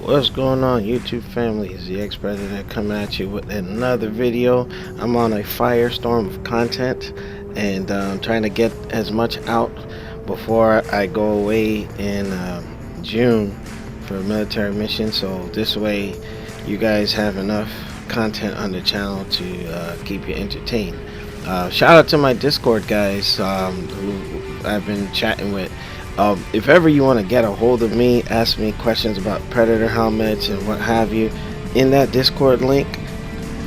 What's going on, YouTube family? It's the ex-president coming at you with another video. I'm on a firestorm of content, and I'm trying to get as much out before I go away in June for a military mission, so this way you guys have enough content on the channel to keep you entertained. Shout out to my Discord guys who I've been chatting with. If ever you want to get a hold of me, ask me questions about Predator helmets and what have you, in that Discord link,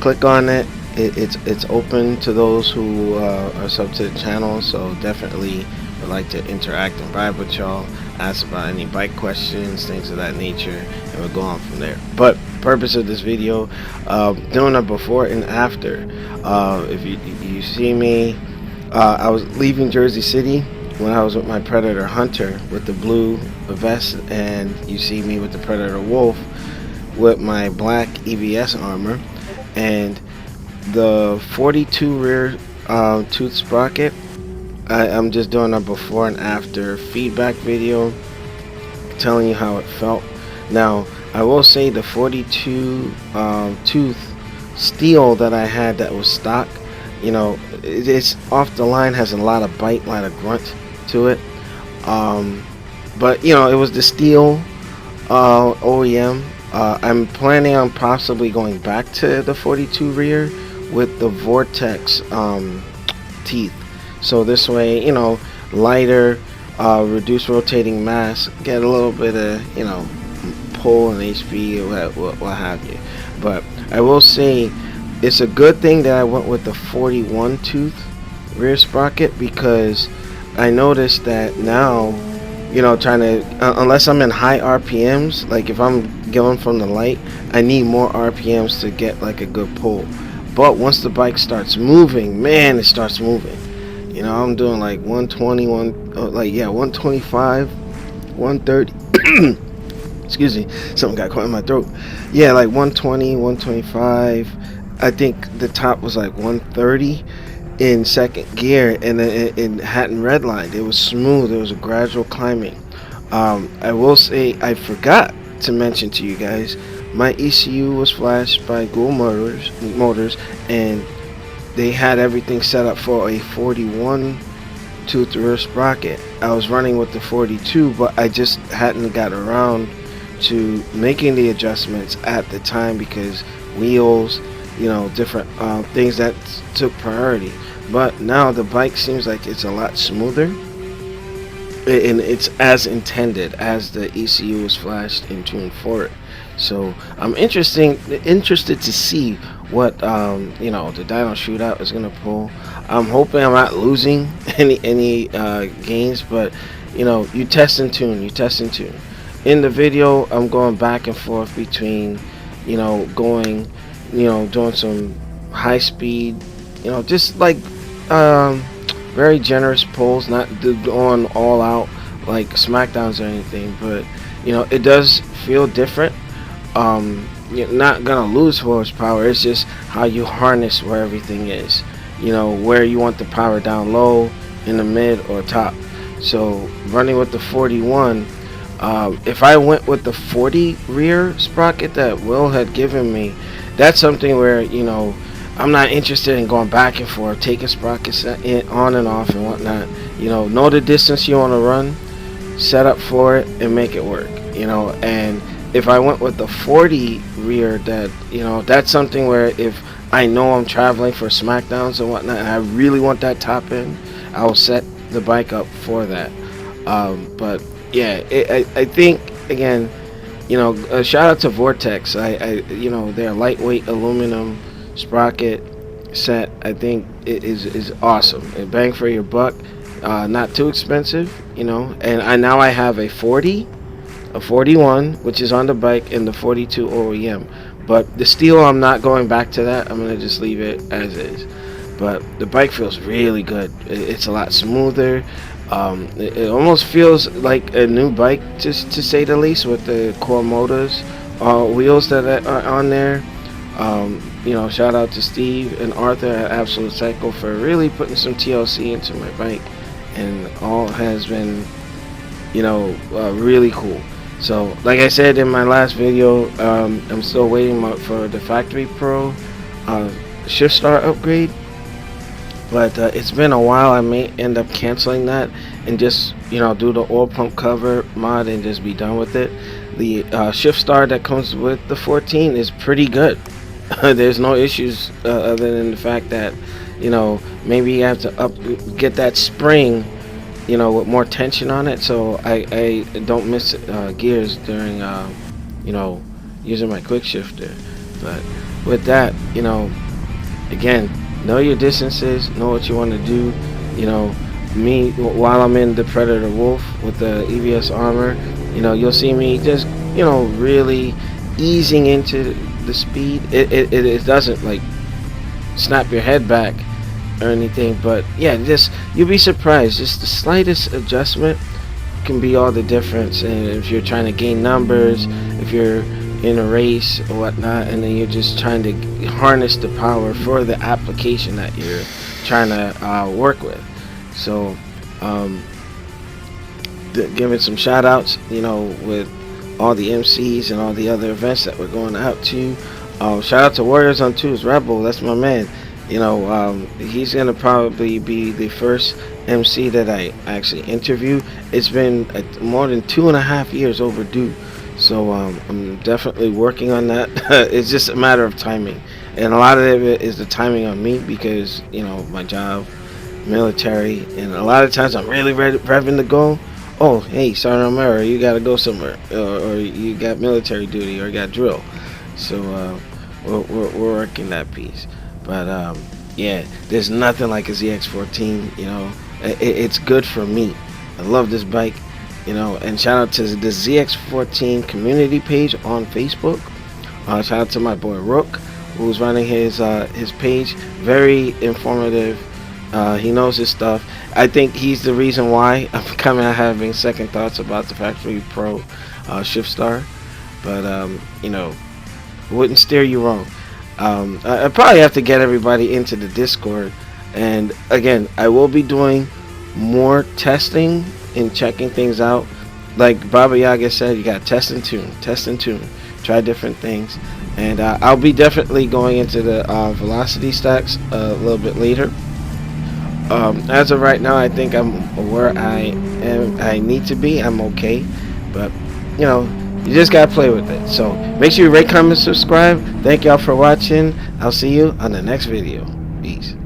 click on it. It's open to those who are sub to the channel, so definitely would like to interact and vibe with y'all, ask about any bike questions, things of that nature, and we'll go on from there. But purpose of this video, doing a before and after. If you see me, I was leaving Jersey City when I was with my Predator Hunter with the blue vest, and you see me with the Predator Wolf with my black EVS armor and the 42 rear tooth sprocket. I'm just doing a before and after feedback video telling you how it felt. Now I will say the 42 tooth steel that I had that was stock, you know, it's off the line, has a lot of bite, a lot of grunt to it, but you know, it was the steel OEM. I'm planning on possibly going back to the 42 rear with the Vortex teeth, so this way, you know, lighter, reduce rotating mass, get a little bit of, you know, pull and HP or what have you. But I will say it's a good thing that I went with the 41 tooth rear sprocket, because I noticed that now, you know, trying to, unless I'm in high RPMs, like if I'm going from the light, I need more RPMs to get like a good pull. But once the bike starts moving, man, it starts moving. You know, I'm doing like 120, 125, 130. Excuse me, something got caught in my throat. Yeah, like 120, 125. I think the top was like 130 in second gear, and then it hadn't redlined. It was smooth. It was a gradual climbing. I will say, I forgot to mention to you guys, my ECU was flashed by Google Motors, and they had everything set up for a 41 tooth rear sprocket. I was running with the 42, but I just hadn't got around to making the adjustments at the time because wheels, you know, different things that took priority. But now the bike seems like it's a lot smoother, and it's as intended as the ECU was flashed in tune for it. So I'm interested to see what you know, the dyno shootout is gonna pull. I'm hoping I'm not losing any gains, but you know, you test and tune. In the video, I'm going back and forth between, you know, doing some high speed, you know, just like very generous pulls, not going all out like smackdowns or anything, but you know, it does feel different. You're not gonna lose horsepower. It's just how you harness where everything is, you know, where you want the power, down low, in the mid, or top. So running with the 41, if I went with the 40 rear sprocket that Will had given me, that's something where, you know, I'm not interested in going back and forth, taking sprockets on and off and whatnot. You know the distance you want to run, set up for it, and make it work. You know, and if I went with the 40 rear, that, you know, that's something where if I know I'm traveling for smackdowns and whatnot, and I really want that top end, I will set the bike up for that. But yeah, I think, again, you know, a shout out to Vortex. You know, their lightweight aluminum sprocket set, I think it is awesome. And bang for your buck, not too expensive, you know. And now I have a 40, a 41, which is on the bike, and the 42 OEM. But the steel, I'm not going back to that. I'm gonna just leave it as is. But the bike feels really good. It's a lot smoother. It almost feels like a new bike, just to say the least, with the core motors, wheels that are on there. Shout out to Steve and Arthur at Absolute Cycle for really putting some TLC into my bike, and all has been, really cool. So, like I said in my last video, I'm still waiting for the Factory Pro Shift Star upgrade. But it's been a while. I may end up canceling that and just do the oil pump cover mod and just be done with it. The shift star that comes with the 14 is pretty good. There's no issues other than the fact that maybe you have to get that spring with more tension on it, so I don't miss gears during using my quick shifter. But with that, again, know your distances, know what you want to do. Me, while I'm in the Predator Wolf with the EVS armor, you'll see me just really easing into the speed. It doesn't like snap your head back or anything, but yeah, just you'll be surprised. Just the slightest adjustment can be all the difference. And if you're trying to gain numbers, if you're in a race or whatnot, and then you're just trying to harness the power for the application that you're trying to work with. So giving some shout outs with all the MCs and all the other events that we're going out to. Shout out to Warriors on Twos, Rebel, that's my man. He's gonna probably be the first MC that I actually interview. It's been more than 2.5 years overdue. So I'm definitely working on that. It's just a matter of timing, and a lot of it is the timing on me because my job, military, and a lot of times I'm really revving to go. Oh, hey, Sergeant Romero, you gotta go somewhere, or you got military duty, or you got drill. So we're working that piece. But yeah, there's nothing like a ZX14. It's good for me. I love this bike. And shout out to the ZX14 community page on Facebook. Shout out to my boy Rook, who's running his page. Very informative. He knows his stuff. I think he's the reason why I'm kind of having second thoughts about the Factory Pro Shift Star. But wouldn't steer you wrong. I probably have to get everybody into the Discord. And again, I will be doing more testing and checking things out. Like Baba Yaga said, you got test and tune, try different things. And I'll be definitely going into the velocity stacks a little bit later. As of right now, I think I'm where I need to be. I'm okay, but you just gotta play with it. So make sure you rate, comment, subscribe. Thank y'all for watching. I'll see you on the next video. Peace.